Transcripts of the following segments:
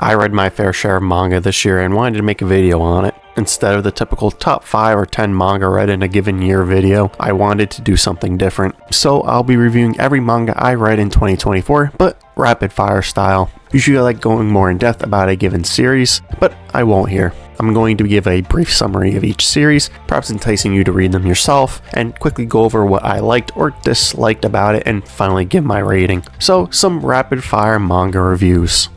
I read my fair share of manga this year and wanted to make a video on it. Instead of the typical top 5 or 10 manga read in a given year video, I wanted to do something different. So I'll be reviewing every manga I read in 2024, but rapid fire style. Usually I like going more in depth about a given series, but I won't here. I'm going to give a brief summary of each series, perhaps enticing you to read them yourself, and quickly go over what I liked or disliked about it, and finally give my rating. So, some rapid fire manga reviews.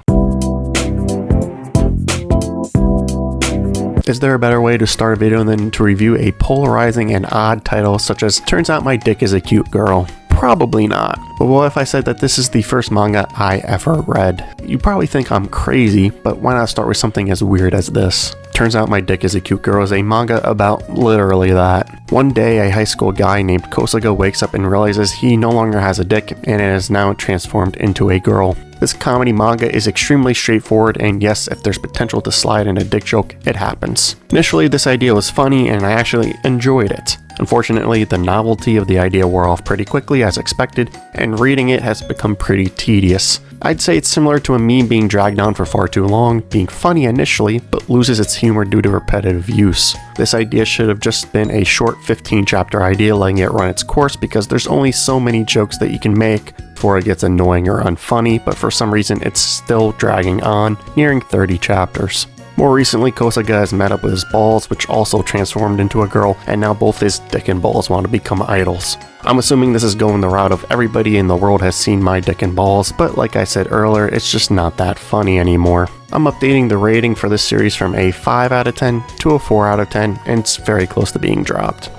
Is there a better way to start a video than to review a polarizing and odd title such as "Turns Out My Dick is a Cute Girl"? Probably not. But what if I said that this is the first manga I ever read? You probably think I'm crazy, but why not start with something as weird as this? Turns Out My Dick is a Cute Girl is a manga about literally that. One day, a high school guy named Kosuga wakes up and realizes he no longer has a dick and it is now transformed into a girl. This comedy manga is extremely straightforward, and yes, if there's potential to slide in a dick joke, it happens. Initially, this idea was funny and I actually enjoyed it. Unfortunately, the novelty of the idea wore off pretty quickly as expected, and reading it has become pretty tedious. I'd say it's similar to a meme being dragged on for far too long, being funny initially, but loses its humor due to repetitive use. This idea should have just been a short 15-chapter idea, letting it run its course, because there's only so many jokes that you can make before it gets annoying or unfunny, but for some reason it's still dragging on, nearing 30 chapters. More recently, Kosuga has met up with his balls, which also transformed into a girl, and now both his dick and balls want to become idols. I'm assuming this is going the route of everybody in the world has seen my dick and balls, but like I said earlier, it's just not that funny anymore. I'm updating the rating for this series from a 5 out of 10 to a 4 out of 10, and it's very close to being dropped.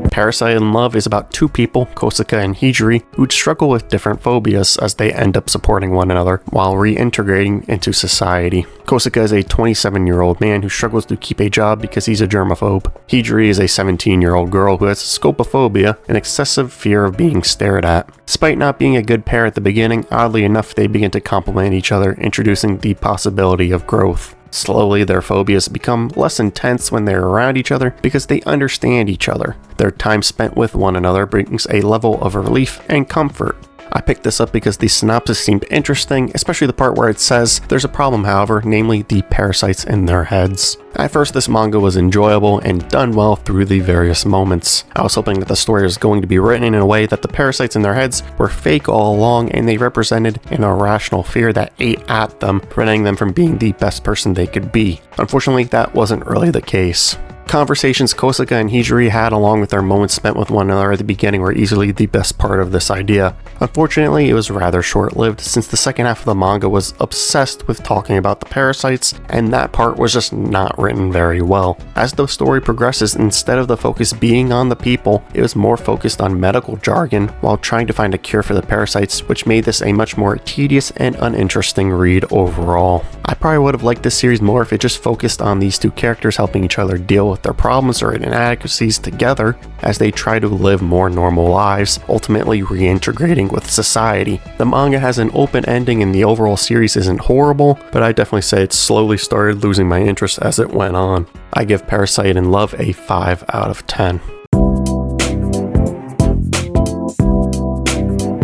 Parasite in Love is about two people, Kosuga and Hijiri, who struggle with different phobias as they end up supporting one another while reintegrating into society. Kosuga is a 27-year-old man who struggles to keep a job because he's a germaphobe. Hijiri is a 17-year-old girl who has scopophobia, an excessive fear of being stared at. Despite not being a good pair at the beginning, oddly enough they begin to complement each other, introducing the possibility of growth. Slowly, their phobias become less intense when they're around each other because they understand each other. Their time spent with one another brings a level of relief and comfort. I picked this up because the synopsis seemed interesting, especially the part where it says there's a problem, however, namely the parasites in their heads. At first, this manga was enjoyable and done well through the various moments. I was hoping that the story was going to be written in a way that the parasites in their heads were fake all along and they represented an irrational fear that ate at them, preventing them from being the best person they could be. Unfortunately, that wasn't really the case. Conversations Kosuga and Hijiri had along with their moments spent with one another at the beginning were easily the best part of this idea. Unfortunately, it was rather short-lived since the second half of the manga was obsessed with talking about the parasites, and that part was just not written very well. As the story progresses, instead of the focus being on the people, it was more focused on medical jargon while trying to find a cure for the parasites, which made this a much more tedious and uninteresting read overall. I probably would have liked this series more if it just focused on these two characters helping each other deal with their problems or inadequacies together as they try to live more normal lives, ultimately reintegrating with society. The manga has an open ending and the overall series isn't horrible, but I definitely say it slowly started losing my interest as it went on. I give Parasite in Love a 5 out of 10.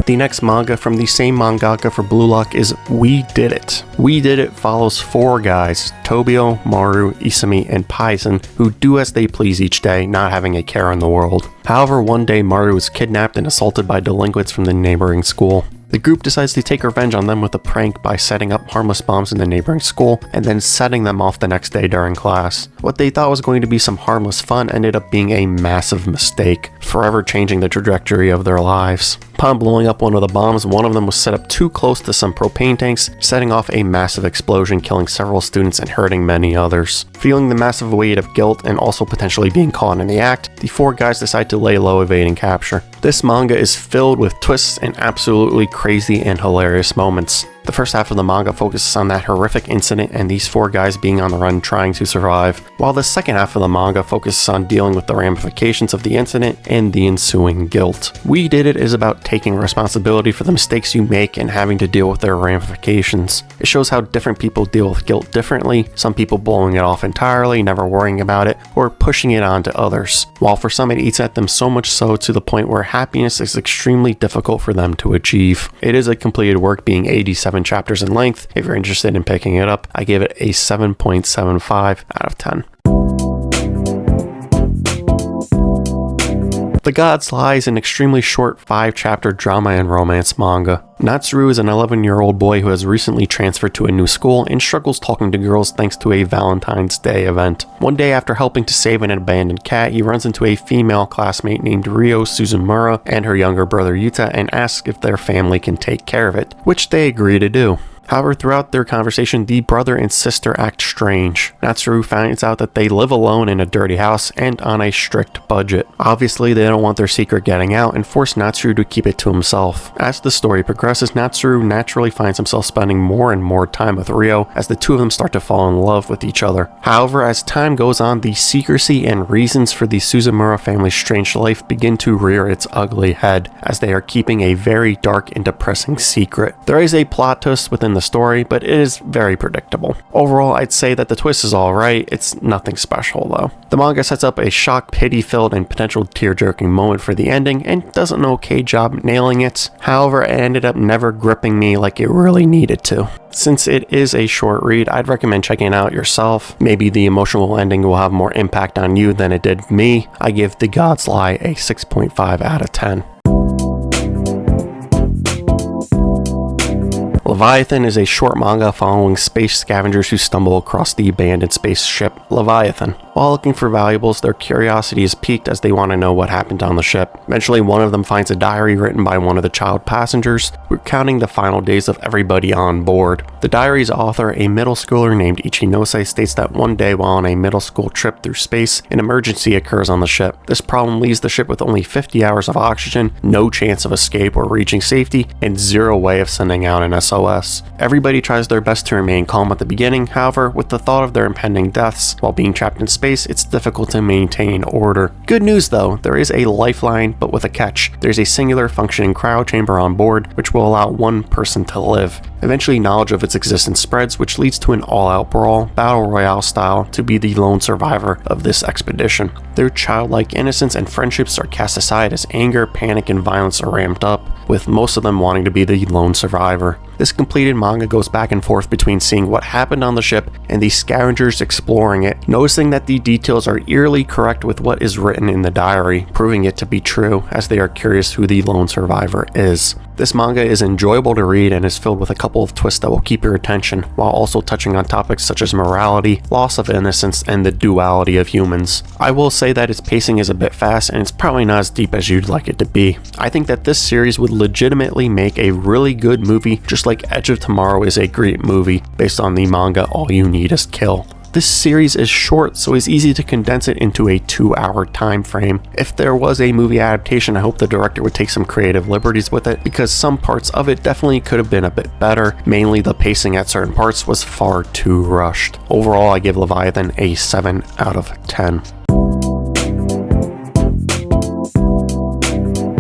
The next manga from the same mangaka for Blue Lock is We Did It. We Did It follows 4 guys, Tobio, Maru, Isami, and Paizen, who do as they please each day, not having a care in the world. However, one day Maru is kidnapped and assaulted by delinquents from the neighboring school. The group decides to take revenge on them with a prank by setting up harmless bombs in the neighboring school and then setting them off the next day during class. What they thought was going to be some harmless fun ended up being a massive mistake, forever changing the trajectory of their lives. Upon blowing up one of the bombs, one of them was set up too close to some propane tanks, setting off a massive explosion, killing several students and hurting many others. Feeling the massive weight of guilt and also potentially being caught in the act, the 4 guys decide to lay low, evading capture. This manga is filled with twists and absolutely crazy and hilarious moments. The first half of the manga focuses on that horrific incident and these 4 guys being on the run trying to survive, while the second half of the manga focuses on dealing with the ramifications of the incident and the ensuing guilt. We Did It is about taking responsibility for the mistakes you make and having to deal with their ramifications. It shows how different people deal with guilt differently, some people blowing it off entirely, never worrying about it, or pushing it on to others, while for some it eats at them so much so to the point where happiness is extremely difficult for them to achieve. It is a completed work, being 87 chapters in length. If you're interested in picking it up, I give it a 7.75 out of 10. The God's Lie is an extremely short 5-chapter drama and romance manga. Natsuru is an 11-year-old boy who has recently transferred to a new school and struggles talking to girls thanks to a Valentine's Day event. One day, after helping to save an abandoned cat, he runs into a female classmate named Ryo Suzumura and her younger brother Yuta and asks if their family can take care of it, which they agree to do. However, throughout their conversation, the brother and sister act strange. Natsuru finds out that they live alone in a dirty house and on a strict budget. Obviously, they don't want their secret getting out and force Natsuru to keep it to himself. As the story progresses, Natsuru naturally finds himself spending more and more time with Ryo as the two of them start to fall in love with each other. However, as time goes on, the secrecy and reasons for the Suzumura family's strange life begin to rear its ugly head, as they are keeping a very dark and depressing secret. There is a plot twist within the story, but it is very predictable. Overall, I'd say that the twist is alright, it's nothing special though. The manga sets up a shock, pity-filled, and potential tear-jerking moment for the ending, and does an okay job nailing it. However, it ended up never gripping me like it really needed to. Since it is a short read, I'd recommend checking it out yourself. Maybe the emotional ending will have more impact on you than it did me. I give The God's Lie a 6.5 out of 10. Leviathan is a short manga following space scavengers who stumble across the abandoned spaceship Leviathan. While looking for valuables, their curiosity is piqued as they want to know what happened on the ship. Eventually, one of them finds a diary written by one of the child passengers, recounting the final days of everybody on board. The diary's author, a middle schooler named Ichinose, states that one day while on a middle school trip through space, an emergency occurs on the ship. This problem leaves the ship with only 50 hours of oxygen, no chance of escape or reaching safety, and zero way of sending out an SOS. Everybody tries their best to remain calm at the beginning, however, with the thought of their impending deaths while being trapped in space, it's difficult to maintain order. Good news though, there is a lifeline, but with a catch. There's a singular functioning cryo chamber on board, which will allow one person to live. Eventually, knowledge of its existence spreads, which leads to an all-out brawl, battle royale style, to be the lone survivor of this expedition. Their childlike innocence and friendships are cast aside as anger, panic, and violence are ramped up, with most of them wanting to be the lone survivor. This completed manga goes back and forth between seeing what happened on the ship and the scavengers exploring it, noticing that the details are eerily correct with what is written in the diary, proving it to be true as they are curious who the lone survivor is. This manga is enjoyable to read and is filled with a couple of twists that will keep your attention, while also touching on topics such as morality, loss of innocence, and the duality of humans. I will say that its pacing is a bit fast and it's probably not as deep as you'd like it to be. I think that this series would legitimately make a really good movie, just like Edge of Tomorrow is a great movie based on the manga All You Need Is Kill. This series is short, so it's easy to condense it into a 2-hour time frame. If there was a movie adaptation, I hope the director would take some creative liberties with it, because some parts of it definitely could have been a bit better. Mainly the pacing at certain parts was far too rushed. Overall, I give Leviathan a 7 out of 10.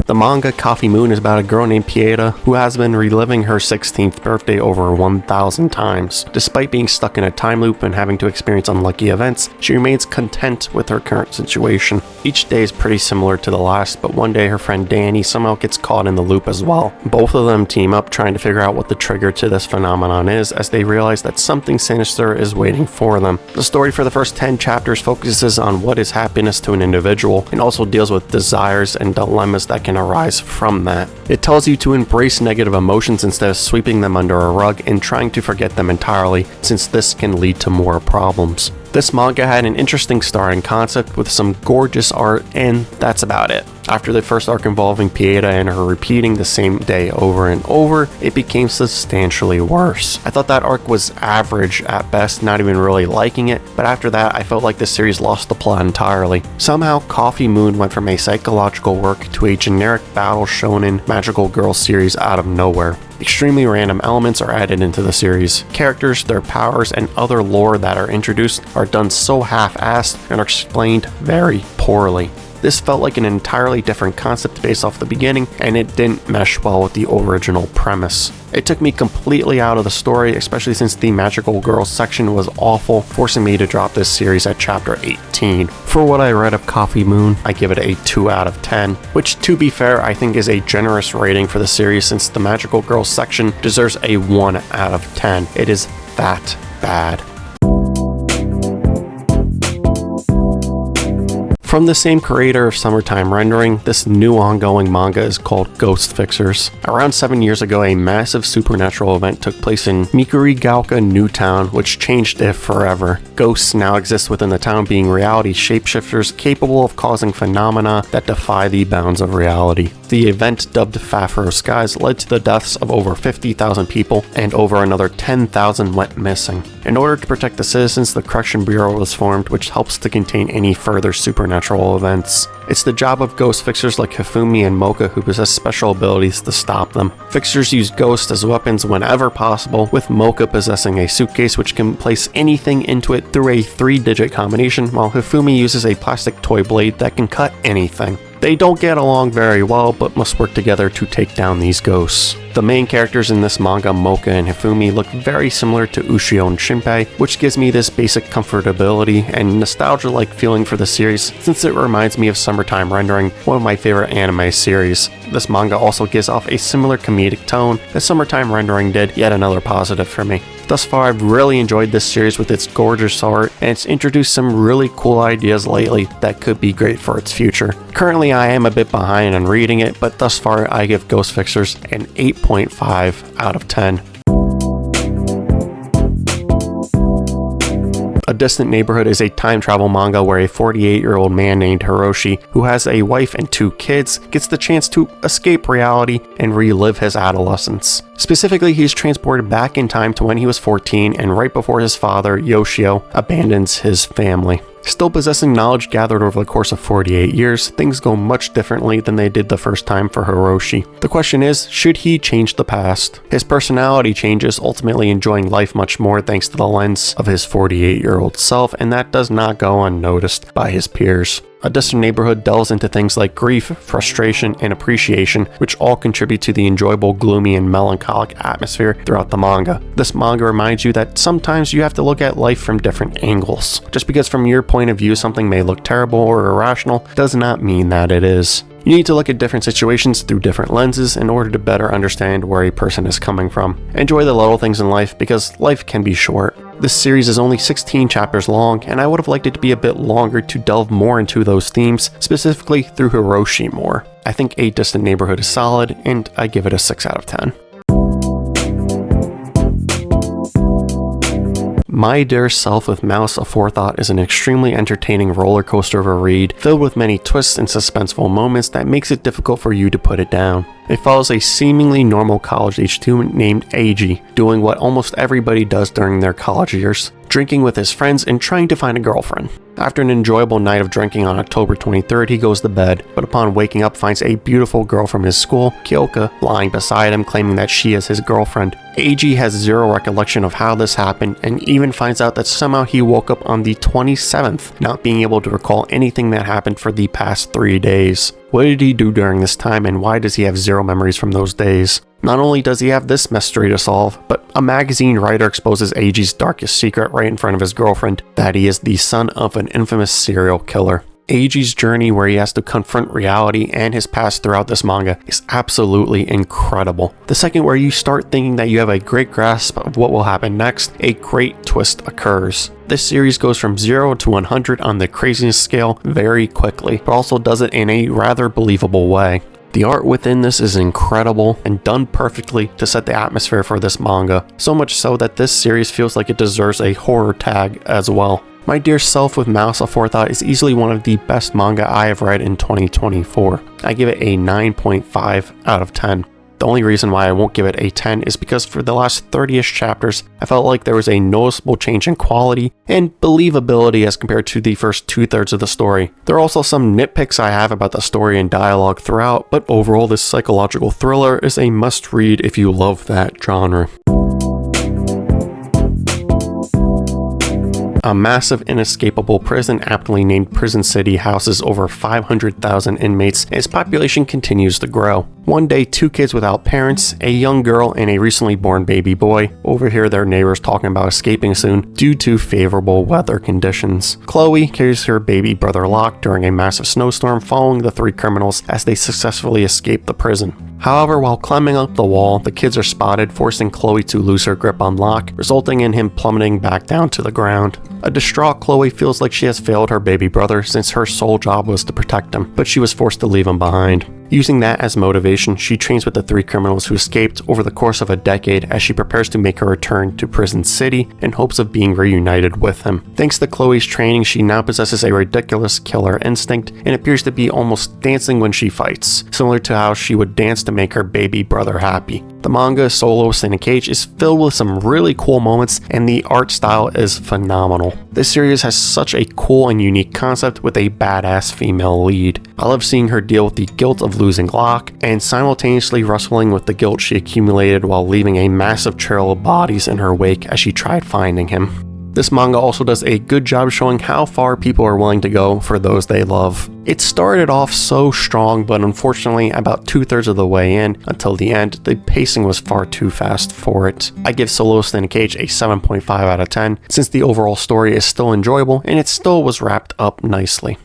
The manga Coffee Moon is about a girl named Pieta who has been reliving her 16th birthday over 1,000 times. Despite being stuck in a time loop and having to experience unlucky events, she remains content with her current situation. Each day is pretty similar to the last, but one day her friend Danny somehow gets caught in the loop as well. Both of them team up trying to figure out what the trigger to this phenomenon is, as they realize that something sinister is waiting for them. The story for the first 10 chapters focuses on what is happiness to an individual, and also deals with desires and dilemmas that can arise from that. It tells you to embrace negative emotions instead of sweeping them under a rug and trying to forget them entirely, since this can lead to more problems. This manga had an interesting starting concept with some gorgeous art, and that's about it. After the first arc involving Pieta and her repeating the same day over and over, it became substantially worse. I thought that arc was average at best, not even really liking it, but after that I felt like the series lost the plot entirely. Somehow Coffee Moon went from a psychological work to a generic battle shonen magical girl series out of nowhere. Extremely random elements are added into the series. Characters, their powers, and other lore that are introduced are done so half-assed and are explained very poorly. This felt like an entirely different concept based off the beginning, and it didn't mesh well with the original premise. It took me completely out of the story, especially since the magical girls section was awful, forcing me to drop this series at chapter 18. For what I read of Coffee Moon, I give it a 2 out of 10, which to be fair I think is a generous rating for the series since the magical girls section deserves a 1 out of 10. It is that bad. From the same creator of Summertime Rendering, this new ongoing manga is called Ghost Fixers. Around 7 years ago, a massive supernatural event took place in Mikurigaoka New Town, which changed it forever. Ghosts now exist within the town, being reality shapeshifters capable of causing phenomena that defy the bounds of reality. The event, dubbed Fafro Skies, led to the deaths of over 50,000 people, and over another 10,000 went missing. In order to protect the citizens, the Correction Bureau was formed, which helps to contain any further supernatural events. It's the job of ghost fixers like Hifumi and Mocha who possess special abilities to stop them. Fixers use ghosts as weapons whenever possible, with Mocha possessing a suitcase which can place anything into it through a 3-digit combination, while Hifumi uses a plastic toy blade that can cut anything. They don't get along very well, but must work together to take down these ghosts. The main characters in this manga, Mocha and Hifumi, look very similar to Ushio and Shinpei, which gives me this basic comfortability and nostalgia-like feeling for the series, since it reminds me of Summertime Rendering, one of my favorite anime series. This manga also gives off a similar comedic tone that Summertime Rendering did, yet another positive for me. Thus far, I've really enjoyed this series with its gorgeous art, and it's introduced some really cool ideas lately that could be great for its future. Currently, I am a bit behind on reading it, but thus far, I give Ghost Fixers an 8.5 out of 10. A Distant Neighborhood is a time travel manga where a 48-year-old man named Hiroshi, who has a wife and 2 kids, gets the chance to escape reality and relive his adolescence. Specifically, he's transported back in time to when he was 14 and right before his father, Yoshio, abandons his family. Still possessing knowledge gathered over the course of 48 years, things go much differently than they did the first time for Hiroshi. The question is, should he change the past? His personality changes, ultimately enjoying life much more thanks to the lens of his 48-year-old self, and that does not go unnoticed by his peers. A Distant Neighborhood delves into things like grief, frustration, and appreciation, which all contribute to the enjoyable, gloomy, and melancholic atmosphere throughout the manga. This manga reminds you that sometimes you have to look at life from different angles. Just because from your point of view something may look terrible or irrational does not mean that it is. You need to look at different situations through different lenses in order to better understand where a person is coming from. Enjoy the little things in life because life can be short. This series is only 16 chapters long, and I would have liked it to be a bit longer to delve more into those themes, specifically through Hiroshi more. I think A Distant Neighborhood is solid, and I give it a 6 out of 10. My Dearest Self with Malice Aforethought is an extremely entertaining roller coaster of a read, filled with many twists and suspenseful moments that makes it difficult for you to put it down. It follows a seemingly normal college-age student named Eiji, doing what almost everybody does during their college years, drinking with his friends and trying to find a girlfriend. After an enjoyable night of drinking on October 23rd, he goes to bed, but upon waking up finds a beautiful girl from his school, Kyoka, lying beside him claiming that she is his girlfriend. Eiji has zero recollection of how this happened and even finds out that somehow he woke up on the 27th, not being able to recall anything that happened for the past 3 days. What did he do during this time and why does he have zero memories from those days? Not only does he have this mystery to solve, but a magazine writer exposes Eiji's darkest secret right in front of his girlfriend, that he is the son of an infamous serial killer. Eiji's journey where he has to confront reality and his past throughout this manga is absolutely incredible. The second where you start thinking that you have a great grasp of what will happen next, a great twist occurs. This series goes from 0 to 100 on the craziness scale very quickly, but also does it in a rather believable way. The art within this is incredible and done perfectly to set the atmosphere for this manga, so much so that this series feels like it deserves a horror tag as well. My Dearest Self with Malice Aforethought is easily one of the best manga I have read in 2024. I give it a 9.5 out of 10. The only reason why I won't give it a 10 is because for the last 30-ish chapters, I felt like there was a noticeable change in quality and believability as compared to the first 2/3 of the story. There are also some nitpicks I have about the story and dialogue throughout, but overall this psychological thriller is a must-read if you love that genre. A massive inescapable prison aptly named Prison City houses over 500,000 inmates, and its population continues to grow. One day, two kids without parents, a young girl and a recently born baby boy, overhear their neighbors talking about escaping soon due to favorable weather conditions. Chloe carries her baby brother Locke during a massive snowstorm, following the three criminals as they successfully escape the prison. However, while climbing up the wall, the kids are spotted, forcing Chloe to lose her grip on Locke, resulting in him plummeting back down to the ground. A distraught Chloe feels like she has failed her baby brother since her sole job was to protect him, but she was forced to leave him behind. Using that as motivation, she trains with the three criminals who escaped over the course of a decade as she prepares to make her return to Prison City in hopes of being reunited with him. Thanks to Chloe's training, she now possesses a ridiculous killer instinct and appears to be almost dancing when she fights, similar to how she would dance to make her baby brother happy. The manga Soloist in a Cage is filled with some really cool moments, and the art style is phenomenal. This series has such a cool and unique concept with a badass female lead. I love seeing her deal with the guilt of losing Locke, and simultaneously wrestling with the guilt she accumulated while leaving a massive trail of bodies in her wake as she tried finding him. This manga also does a good job showing how far people are willing to go for those they love. It started off so strong, but unfortunately about 2/3 of the way in, until the end, the pacing was far too fast for it. I give Soloist in a Cage a 7.5 out of 10, since the overall story is still enjoyable and it still was wrapped up nicely.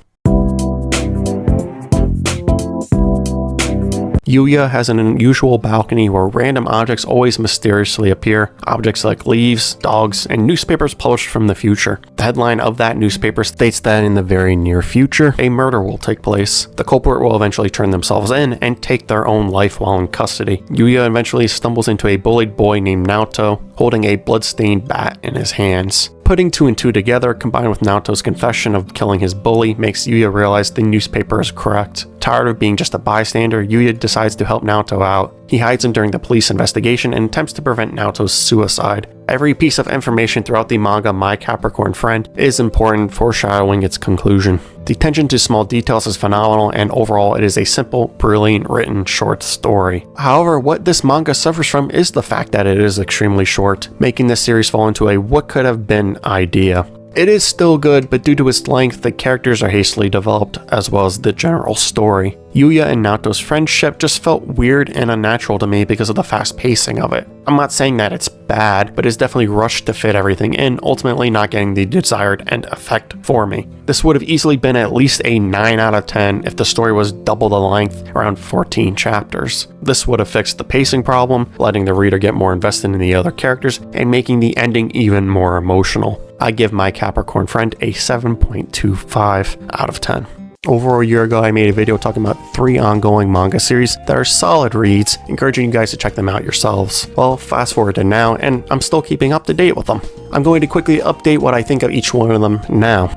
Yuya has an unusual balcony where random objects always mysteriously appear, objects like leaves, dogs, and newspapers published from the future. The headline of that newspaper states that in the very near future, a murder will take place. The culprit will eventually turn themselves in and take their own life while in custody. Yuya eventually stumbles into a bullied boy named Naoto, holding a blood-stained bat in his hands. Putting two and two together, combined with Naoto's confession of killing his bully, makes Yuya realize the newspaper is correct. Tired of being just a bystander, Yuya decides to help Naoto out. He hides him during the police investigation and attempts to prevent Naoto's suicide. Every piece of information throughout the manga My Capricorn Friend is important, foreshadowing its conclusion. The attention to small details is phenomenal, and overall it is a simple, brilliant written short story. However, what this manga suffers from is the fact that it is extremely short, making this series fall into a what could have been idea. It is still good, but due to its length, the characters are hastily developed, as well as the general story. Yuya and Naoto's friendship just felt weird and unnatural to me because of the fast pacing of it. I'm not saying that it's bad, but it's definitely rushed to fit everything in, ultimately not getting the desired end effect for me. This would have easily been at least a 9 out of 10 if the story was double the length, around 14 chapters. This would have fixed the pacing problem, letting the reader get more invested in the other characters, and making the ending even more emotional. I give My Capricorn Friend a 7.25 out of 10. Over a year ago, I made a video talking about 3 ongoing manga series that are solid reads, encouraging you guys to check them out yourselves. Well, fast forward to now, and I'm still keeping up to date with them. I'm going to quickly update what I think of each one of them now.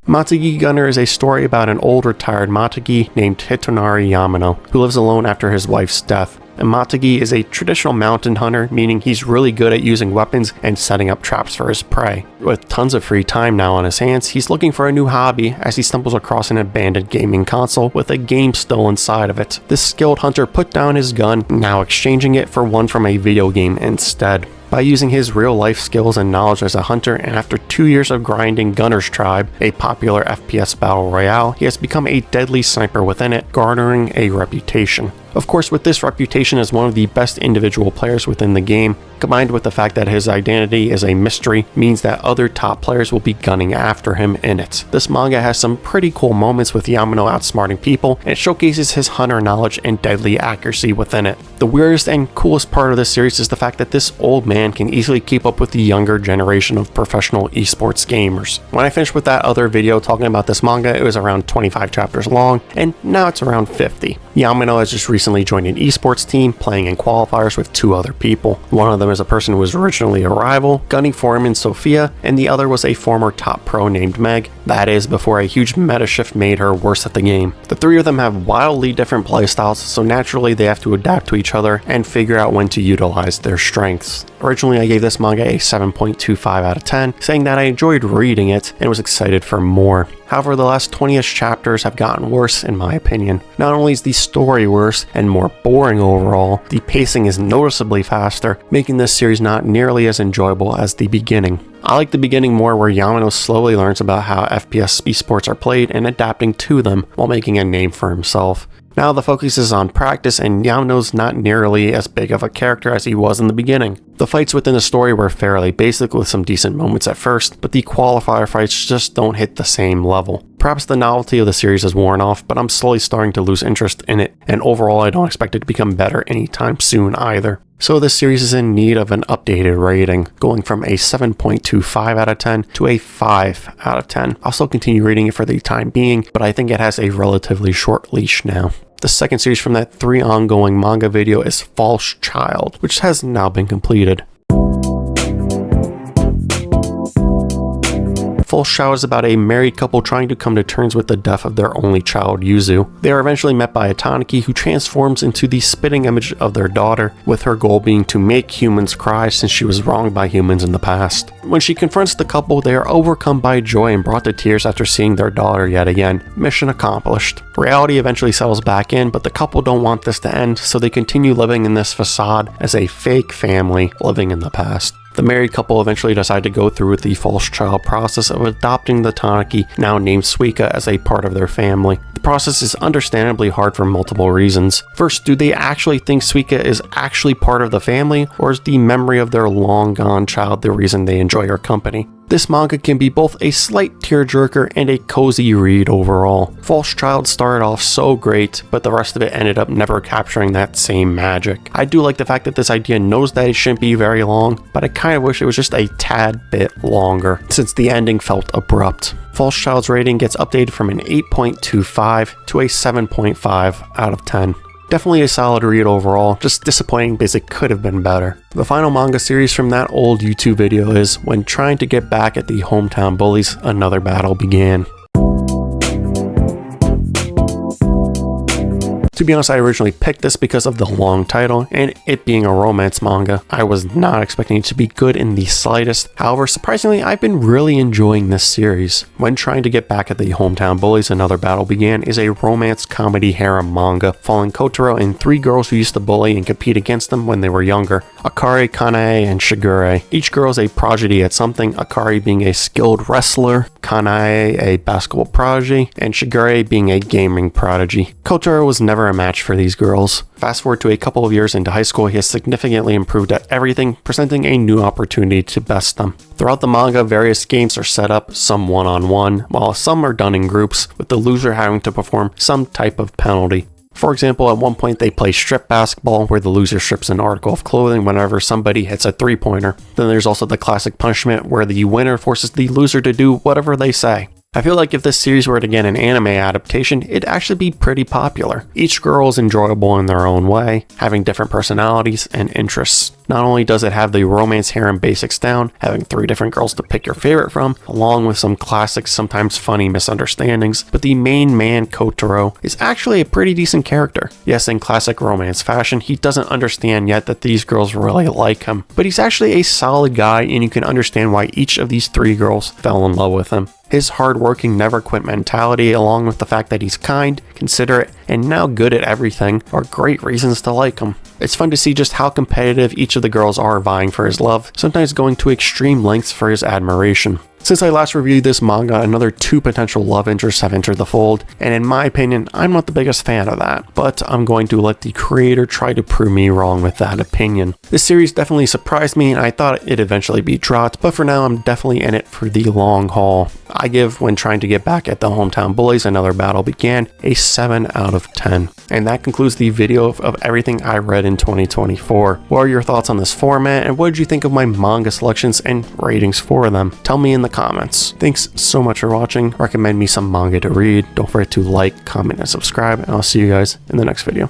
Matagi Gunner is a story about an old retired Matagi named Hitonari Yamano, who lives alone after his wife's death. And Matagi is a traditional mountain hunter, meaning he's really good at using weapons and setting up traps for his prey. With tons of free time now on his hands, he's looking for a new hobby as he stumbles across an abandoned gaming console with a game still inside of it. This skilled hunter put down his gun, now exchanging it for one from a video game instead. By using his real-life skills and knowledge as a hunter, and after 2 years of grinding Gunner's Tribe, a popular FPS battle royale, he has become a deadly sniper within it, garnering a reputation. Of course, with this reputation as one of the best individual players within the game, combined with the fact that his identity is a mystery, means that other top players will be gunning after him in it. This manga has some pretty cool moments with Yamano outsmarting people, and it showcases his hunter knowledge and deadly accuracy within it. The weirdest and coolest part of this series is the fact that this old man can easily keep up with the younger generation of professional esports gamers. When I finished with that other video talking about this manga, it was around 25 chapters long, and now it's around 50. Yamano has just recently joined an esports team, playing in qualifiers with 2 other people. One of them is a person who was originally a rival, gunning for him in Sophia, and the other was a former top pro named Meg. That is, before a huge meta shift made her worse at the game. The 3 of them have wildly different playstyles, so naturally they have to adapt to each other and figure out when to utilize their strengths. Originally, I gave this manga a 7.25 out of 10, saying that I enjoyed reading it and was excited for more. However, the last 20-ish chapters have gotten worse in my opinion. Not only is the story worse and more boring overall, the pacing is noticeably faster, making this series not nearly as enjoyable as the beginning. I like the beginning more, where Yamano slowly learns about how FPS esports are played and adapting to them while making a name for himself. Now the focus is on practice, and Yamano's not nearly as big of a character as he was in the beginning. The fights within the story were fairly basic with some decent moments at first, but the qualifier fights just don't hit the same level. Perhaps the novelty of the series has worn off, but I'm slowly starting to lose interest in it, and overall I don't expect it to become better anytime soon either. So this series is in need of an updated rating, going from a 7.25 out of 10 to a 5 out of 10. I'll still continue reading it for the time being, but I think it has a relatively short leash now. The second series from that 3 ongoing manga video is False Child, which has now been completed. False Child is about a married couple trying to come to terms with the death of their only child, Yuzu. They are eventually met by a Tanuki who transforms into the spitting image of their daughter, with her goal being to make humans cry since she was wronged by humans in the past. When she confronts the couple, they are overcome by joy and brought to tears after seeing their daughter yet again. Mission accomplished. Reality eventually settles back in, but the couple don't want this to end, so they continue living in this facade as a fake family living in the past. The married couple eventually decide to go through with the false child process of adopting the Tanuki, now named Suika, as a part of their family. The process is understandably hard for multiple reasons. First, do they actually think Suika is actually part of the family, or is the memory of their long gone child the reason they enjoy her company? This manga can be both a slight tearjerker and a cozy read overall. False Child started off so great, but the rest of it ended up never capturing that same magic. I do like the fact that this idea knows that it shouldn't be very long, but I kind of wish it was just a tad bit longer, since the ending felt abrupt. False Child's rating gets updated from an 8.25 to a 7.5 out of 10. Definitely a solid read overall, just disappointing because it could have been better. The final manga series from that old YouTube video is When Trying to Get Back at the Hometown Bullies, Another Battle Began. To be honest, I originally picked this because of the long title and it being a romance manga. I was not expecting it to be good in the slightest. However, surprisingly, I've been really enjoying this series. When Trying to Get Back at the Hometown Bullies, Another Battle Began is a romance comedy harem manga following Kotaro and 3 girls who used to bully and compete against them when they were younger: Akari, Kanae, and Shigure. Each girl is a prodigy at something, Akari being a skilled wrestler, Kanae a basketball prodigy, and Shigure being a gaming prodigy. Kotaro was never a match for these girls. Fast forward to a couple of years into high school, he has significantly improved at everything, presenting a new opportunity to best them. Throughout the manga, various games are set up, some one-on-one, while some are done in groups, with the loser having to perform some type of penalty. For example, at one point they play strip basketball, where the loser strips an article of clothing whenever somebody hits a 3-pointer. Then there's also the classic punishment, where the winner forces the loser to do whatever they say. I feel like if this series were to get an anime adaptation, it'd actually be pretty popular. Each girl is enjoyable in their own way, having different personalities and interests. Not only does it have the romance harem basics down, having 3 different girls to pick your favorite from, along with some classic, sometimes funny misunderstandings, but the main man, Kotaro, is actually a pretty decent character. Yes, in classic romance fashion, he doesn't understand yet that these girls really like him, but he's actually a solid guy, and you can understand why each of these 3 girls fell in love with him. His hard-working, never-quit mentality, along with the fact that he's kind, considerate, and now good at everything, are great reasons to like him. It's fun to see just how competitive each of the girls are vying for his love, sometimes going to extreme lengths for his admiration. Since I last reviewed this manga, another 2 potential love interests have entered the fold, and in my opinion, I'm not the biggest fan of that, but I'm going to let the creator try to prove me wrong with that opinion. This series definitely surprised me, and I thought it'd eventually be dropped, but for now I'm definitely in it for the long haul. I give When Trying to Get Back at the Hometown Bullies, Another Battle Began a 7 out of 10. And that concludes the video of everything I read in 2024. What are your thoughts on this format, and what did you think of my manga selections and ratings for them? Tell me in the the comments. Thanks so much for watching. Recommend me some manga to read. Don't forget to like, comment, and subscribe, and I'll see you guys in the next video.